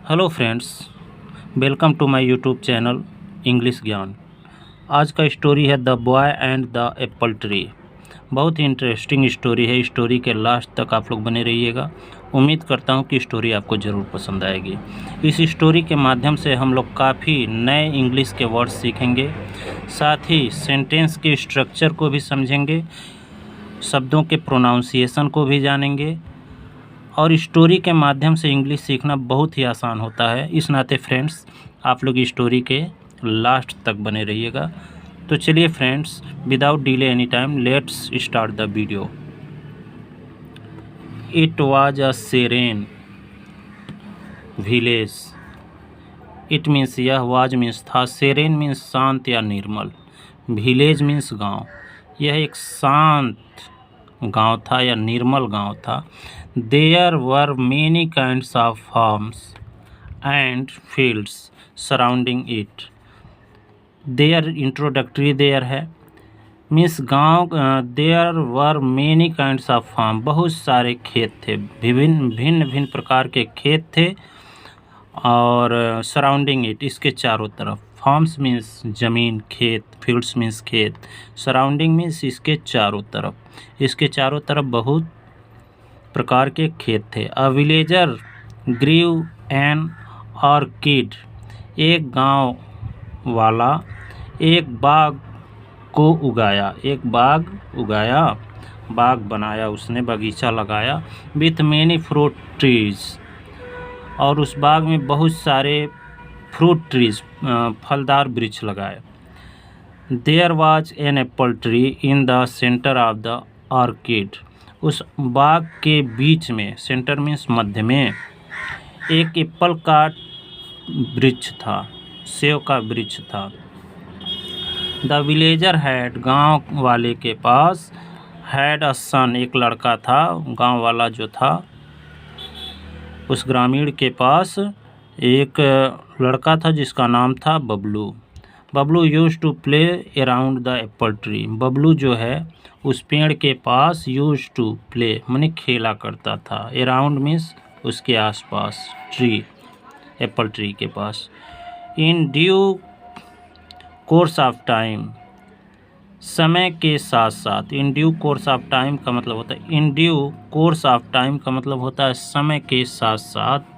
Hello friends, welcome to my YouTube channel English Gyan. आज का story है the boy and the apple tree. बहुत ही इंटरेस्टिंग स्टोरी है। स्टोरी के लास्ट तक आप लोग बने रहिएगा। उम्मीद करता हूँ कि स्टोरी आपको ज़रूर पसंद आएगी। इस स्टोरी के माध्यम से हम लोग काफ़ी नए इंग्लिश के वर्ड्स सीखेंगे, साथ ही सेंटेंस के स्ट्रक्चर को भी समझेंगे, शब्दों के प्रोनाउंसिएशन को भी जानेंगे और स्टोरी के माध्यम से इंग्लिश सीखना बहुत ही आसान होता है। इस नाते फ्रेंड्स, आप लोग स्टोरी के लास्ट तक बने रहिएगा। तो चलिए friends, without delay any time, let's start the video. It was a serene village. It means यह, वाज मीन्स था, सेरेन मीन्स शांत या निर्मल, विलेज मीन्स गांव। यह एक शांत गांव था या निर्मल गांव था। There were many kinds of farms and fields surrounding it. There introductory there है, मीन्स गांव। There were many kinds of farm, बहुत सारे खेत थे, भिन्न भिन्न प्रकार के खेत थे। और सराउंडिंग इट, इसके चारों तरफ। फार्म्स मीन्स ज़मीन, खेत, फील्ड्स मीन्स खेत, सराउंडिंग मीन्स इसके चारों तरफ। इसके चारों तरफ बहुत प्रकार के खेत थे। अ विलेजर ग्रीव एन ऑर्किड। एक गांव वाला एक बाग को उगाया, एक बाग उगाया, बाग बनाया उसने, बगीचा लगाया। विथ मेनी फ्रूट ट्रीज, और उस बाग में बहुत सारे फ्रूट ट्रीज, फलदार वृक्ष लगाए। There was an apple tree in the centre of the orchard. उस बाग के बीच में, सेंटर मीन्स मध्य में, एक एप्पल का वृक्ष था, सेव का वृक्ष था। द विलेजर हैड, गांव वाले के पास, हैड अ सन, एक लड़का था। गांव वाला जो था, उस ग्रामीण के पास एक लड़का था जिसका नाम था Bablu. Bablu used to play around the apple tree. Bablu जो है उस पेड़ के पास, यूज्ड टू प्ले माने खेला करता था, अराउंड मीन्स उसके आसपास, ट्री, एप्पल ट्री के पास। In due course of time, समय के साथ साथ। In due course of time का मतलब होता है, in due course of time का मतलब होता है समय के साथ साथ।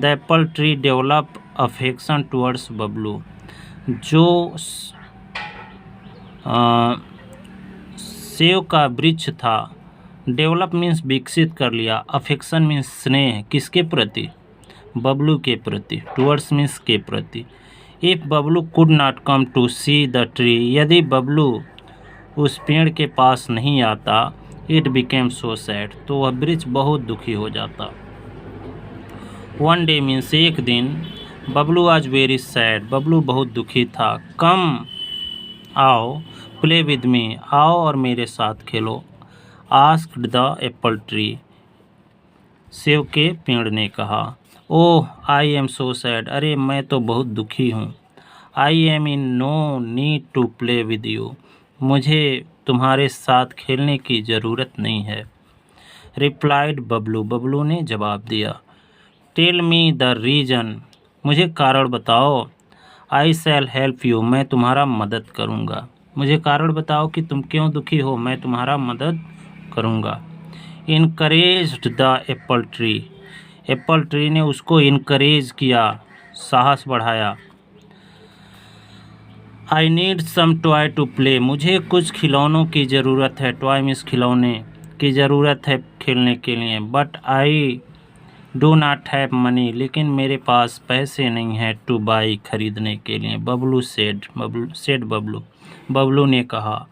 The apple tree develop affection towards Bablu. जो सेव का वृक्ष था, डेवलप मीन्स विकसित कर लिया, अफेक्शन मीन्स स्नेह, किसके प्रति? बबलू के प्रति। टुवर्ड्स मीन्स के प्रति। If Bablu could not come to see the tree, यदि बबलू उस पेड़ के पास नहीं आता, इट बिकेम सो सैड, तो वह वृक्ष बहुत दुखी हो जाता। वन डे मीन्स एक दिन, बबलू आज वेरी सैड, बबलू बहुत दुखी था। कम, आओ, प्ले विद मी, आओ और मेरे साथ खेलो। Asked the apple tree, save के पेड़ ने कहा। ओह आई एम सो सैड, अरे मैं तो बहुत दुखी हूँ। I am in no need to play with you, मुझे तुम्हारे साथ खेलने की ज़रूरत नहीं है। रिप्लाइड बबलू, बबलू ने जवाब दिया। टेल मी द रीज़न, मुझे कारण बताओ। आई शैल हेल्प यू, मैं तुम्हारा मदद करूँगा। मुझे कारण बताओ कि तुम क्यों दुखी हो, मैं तुम्हारा मदद करूँगा। Encouraged the apple tree, apple tree ने उसको इनकरेज किया, साहस बढ़ाया। I need some toy to play, मुझे कुछ खिलौनों की ज़रूरत है, टॉय मीन्स खिलौने की ज़रूरत है खेलने के लिए। But I do not have money, लेकिन मेरे पास पैसे नहीं हैं, टू बाई, खरीदने के लिए। बबलू सेड, बबलू, बबलू ने कहा।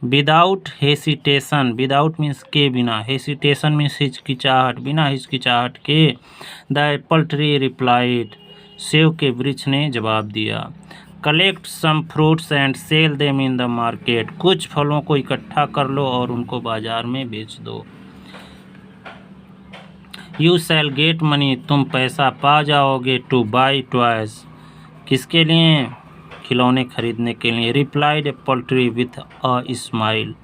विदाउट हेसिटेशन, विदाउट मीन्स के बिना, हेसिटेशन मीन्स हिचकिचाहट, बिना हिचकिचाहट के। द एप्पल ट्री रिप्लाइड, सेव के वृक्ष ने जवाब दिया। Collect some fruits and sell them in the market, कुछ फलों को इकट्ठा कर लो और उनको बाजार में बेच दो। यू शैल गेट मनी, तुम पैसा पा जाओगे। टू बाई टॉयज, किसके लिए? खिलौने खरीदने के लिए। Replied apple tree with a smile,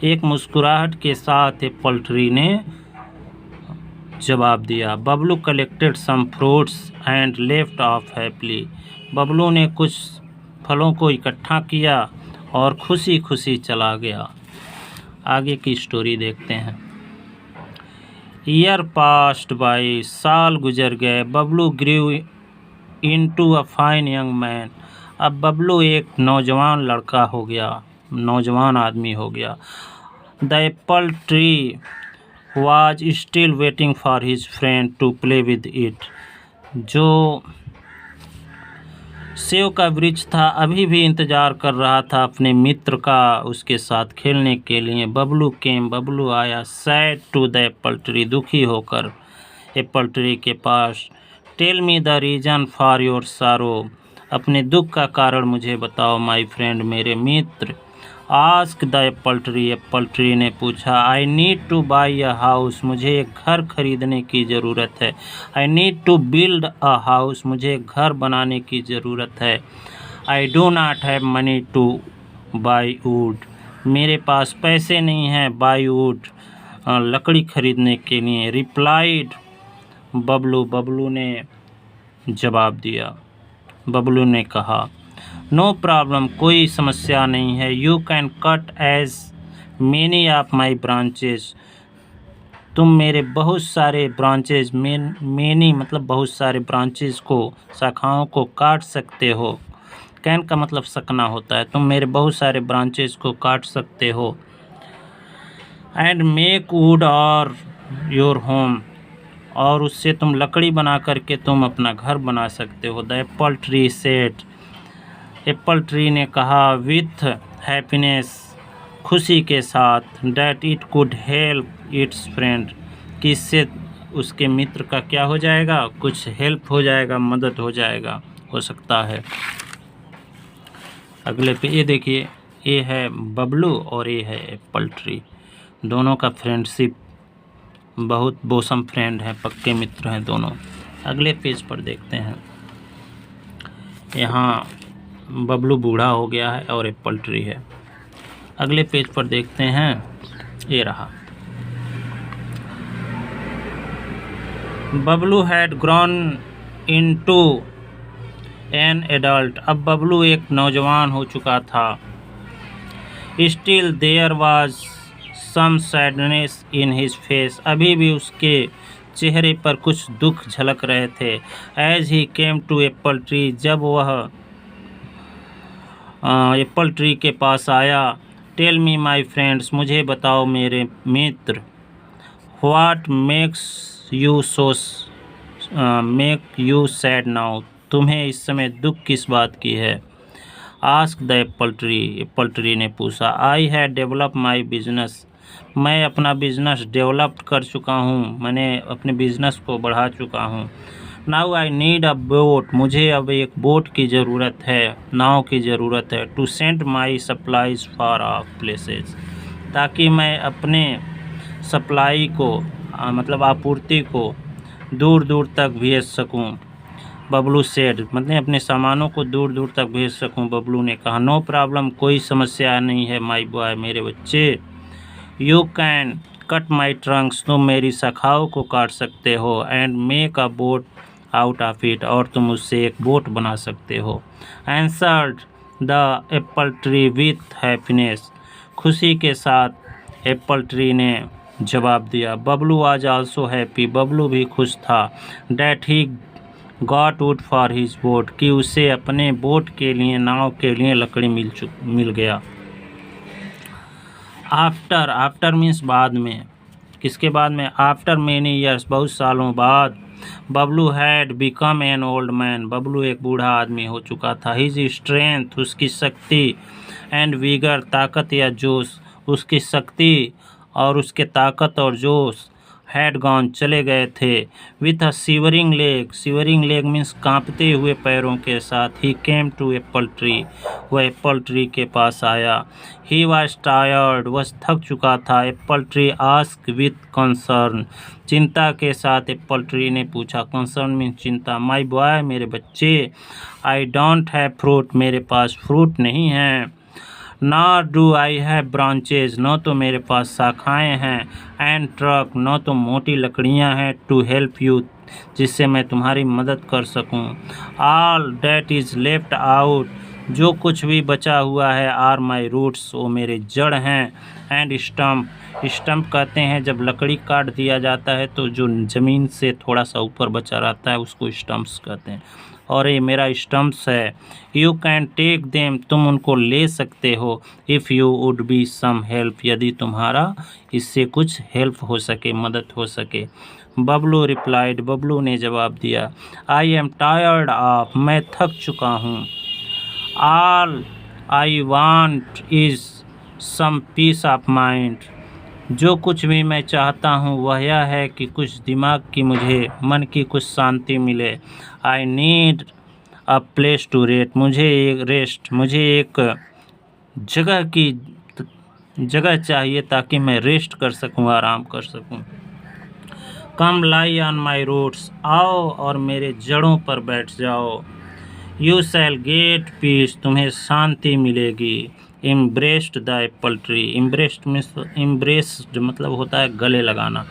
एक मुस्कुराहट के साथ एप्पल ट्री ने जवाब दिया। Bablu collected some fruits and left off happily. Bablu ने कुछ फलों को इकट्ठा किया और खुशी खुशी चला गया। आगे की स्टोरी देखते हैं। ईयर पास्ड बाई, साल गुजर गए। Bablu grew into a fine young man. अब बबलू एक नौजवान लड़का हो गया, नौजवान आदमी हो गया। The apple tree was still waiting for his friend to play with it. जो सेव का वृक्ष था अभी भी इंतजार कर रहा था अपने मित्र का उसके साथ खेलने के लिए। बबलू आया। Sad to the apple tree, दुखी होकर एप्पल ट्री के पास। Tell me the reason for your sorrow, अपने दुख का कारण मुझे बताओ माय फ्रेंड, मेरे मित्र। आस्क द एप्पल ट्री ने पूछा। I need to buy a house, मुझे एक घर खरीदने की ज़रूरत है। I need to build a house, मुझे एक घर बनाने की ज़रूरत है। I do not have money to buy wood, मेरे पास पैसे नहीं हैं बाई वुड, लकड़ी खरीदने के लिए। रिप्लाइड बबलू ने जवाब दिया। बबलू ने कहा, नो प्रॉब्लम, कोई समस्या नहीं है। You can cut as many of my branches, तुम मेरे बहुत सारे ब्रांचेज, मेनी मतलब बहुत सारे ब्रांचेज को, शाखाओं को काट सकते हो। कैन का मतलब सकना होता है। तुम मेरे बहुत सारे ब्रांचेज को काट सकते हो। एंड मेक वुड और योर होम, और उससे तुम लकड़ी बना करके तुम अपना घर बना सकते हो। The apple tree said, Apple tree ने कहा, विथ हैप्पीनेस, खुशी के साथ, that it could help it's friend, कि इससे उसके मित्र का क्या हो जाएगा, कुछ हेल्प हो जाएगा, मदद हो जाएगा, हो सकता है। अगले पे ये देखिए, ये है बबलू और ये है एप्पल ट्री। दोनों का फ्रेंडशिप बहुत बोसम फ्रेंड है, पक्के मित्र हैं दोनों। अगले पेज पर देखते हैं। यहाँ बबलू बूढ़ा हो गया है और एप्पल ट्री है। अगले पेज पर देखते हैं, ये रहा। Bablu had grown into an adult, अब बबलू एक नौजवान हो चुका था। Still there was some sadness in his face, अभी भी उसके चेहरे पर कुछ दुख झलक रहे थे। As he came to apple tree, जब वह एप्पल ट्री के पास आया। टेल मी माई फ्रेंड्स, मुझे बताओ मेरे मित्र। What makes you sad now, तुम्हें इस समय दुख किस बात की है। आस्क द एप्पल ट्री ने पूछा। I had develop my business, मैं अपना बिजनेस डेवलप कर चुका हूँ, मैंने अपने बिजनेस को बढ़ा चुका हूँ। Now I need a boat, मुझे अब एक बोट की ज़रूरत है, नाव की ज़रूरत है। To send my supplies far of places, ताकि मैं अपने सप्लाई को मतलब आपूर्ति को दूर दूर तक भेज सकूं। बबलू सेड, मतलब अपने सामानों को दूर दूर तक भेज सकूं। बबलू ने कहा, नो प्रॉब्लम, कोई समस्या नहीं है माई बॉय, मेरे बच्चे। You can cut my Trunks, तुम मेरी शाखाओं को काट सकते हो। And make a boat out of it, और तुम उससे एक बोट बना सकते हो। Answered the apple tree with happiness, खुशी के साथ एप्पल ट्री ने जवाब दिया। Bablu was also happy, Bablu भी खुश था। That he got would for his boat, कि उसे अपने बोट के लिए, नाव के लिए लकड़ी मिल गया। आफ्टर मीन्स बाद में, किसके बाद में, आफ्टर मेनी ईयर्स, बहुत सालों बाद। Bablu had become an old man, Bablu एक बूढ़ा आदमी हो चुका था। हिज स्ट्रेंथ, उसकी शक्ति, एंड विगर, ताकत या जोश, उसकी शक्ति और उसके ताकत और जोश, हैड गॉन, चले गए थे। With a shivering leg means कांपते हुए पैरों के साथ। ही केम टू एप्पल ट्री, वह एप्पल ट्री के पास आया। ही वॉज टायर्ड, वह थक चुका था। Apple tree ask with concern, चिंता के साथ एप्पल ट्री ने पूछा। कंसर्न मीन्स चिंता। माई बॉय, मेरे बच्चे। आई डोंट हैव फ्रूट, मेरे पास फ्रूट नहीं है। Nor do I have branches, न तो मेरे पास शाखाएं हैं, एंड ट्रक, न तो मोटी लकड़ियां हैं, टू हेल्प यू, जिससे मैं तुम्हारी मदद कर सकूं। All that is left out, जो कुछ भी बचा हुआ है, आर माई रूट्स, वो मेरे जड़ हैं, एंड स्टम्प, स्टम्प कहते हैं जब लकड़ी काट दिया जाता है तो जो ज़मीन से थोड़ा सा ऊपर बचा रहता है उसको स्टम्प्स कहते हैं, और ये मेरा स्टम्प्स है। यू कैन टेक देम, तुम उनको ले सकते हो, if you would be some help, यदि तुम्हारा इससे कुछ हेल्प हो सके, मदद हो सके। बबलू रिप्लाइड, बबलू ने जवाब दिया, आई एम टायर्ड ऑफ, मैं थक चुका हूँ। All I want is some peace of mind, जो कुछ भी मैं चाहता हूँ वह यह है कि कुछ दिमाग की, मुझे मन की कुछ शांति मिले। I need a place to rest, मुझे एक जगह चाहिए ताकि मैं रेस्ट कर सकूँ, आराम कर सकूँ। कम लाई ऑन माई रूट्स, आओ और मेरे जड़ों पर बैठ जाओ। यू शैल गेट पीस, तुम्हें शांति मिलेगी। Embraced the apple tree, embraced मतलब होता है गले लगाना,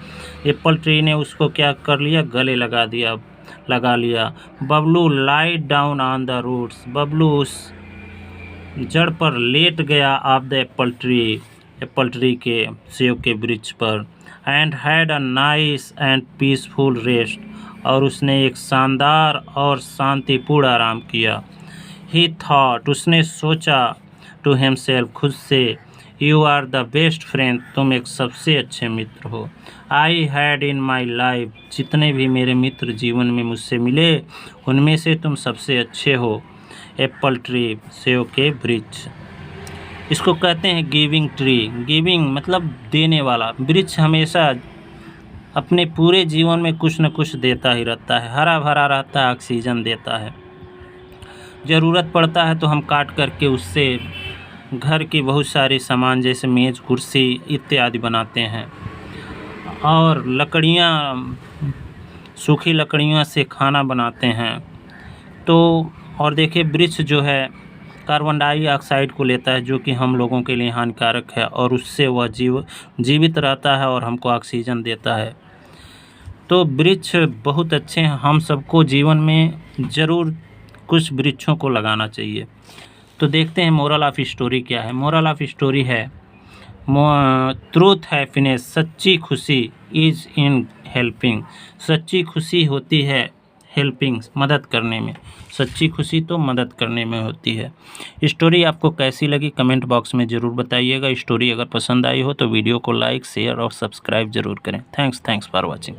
एप्पल ट्री ने उसको क्या कर लिया, गले लगा लिया। Bablu light down on the roots, Bablu उस जड़ पर लेट गया, ऑफ द एप्पल ट्री के, सेब के वृक्ष पर। And had a nice and peaceful rest, और उसने एक शानदार और शांतिपूर्ण आराम किया। ही थॉट, उसने सोचा, टू हिमसेल्फ, खुद से, you are the best friend, तुम एक सबसे अच्छे मित्र हो। I had in my life, जितने भी मेरे मित्र जीवन में मुझसे मिले उनमें से तुम सबसे अच्छे हो। एप्पल ट्री, सेब के वृक्ष, इसको कहते हैं गिविंग ट्री। गिविंग मतलब देने वाला, वृक्ष हमेशा अपने पूरे जीवन में कुछ न कुछ देता ही रहता है, हरा भरा रहता है, ऑक्सीजन देता है। ज़रूरत पड़ता है तो हम काट करके उससे घर की बहुत सारे सामान जैसे मेज़, कुर्सी इत्यादि बनाते हैं, और लकड़ियाँ, सूखी लकड़ियों से खाना बनाते हैं। तो और देखिए वृक्ष जो है कार्बन डाइऑक्साइड को लेता है, जो कि हम लोगों के लिए हानिकारक है, और उससे वह जीवित रहता है और हमको ऑक्सीजन देता है। तो वृक्ष बहुत अच्छे हैं, हम सबको जीवन में ज़रूर कुछ वृक्षों को लगाना चाहिए। तो देखते हैं मोरल ऑफ स्टोरी क्या है। मोरल ऑफ स्टोरी है, ट्रूथ हैप्पीनेस, सच्ची खुशी, इज़ इन हेल्पिंग, सच्ची खुशी होती है हेल्पिंग, मदद करने में। सच्ची खुशी तो मदद करने में होती है। स्टोरी आपको कैसी लगी कमेंट बॉक्स में ज़रूर बताइएगा। स्टोरी अगर पसंद आई हो तो वीडियो को लाइक, शेयर और सब्सक्राइब ज़रूर करें। Thanks for watching.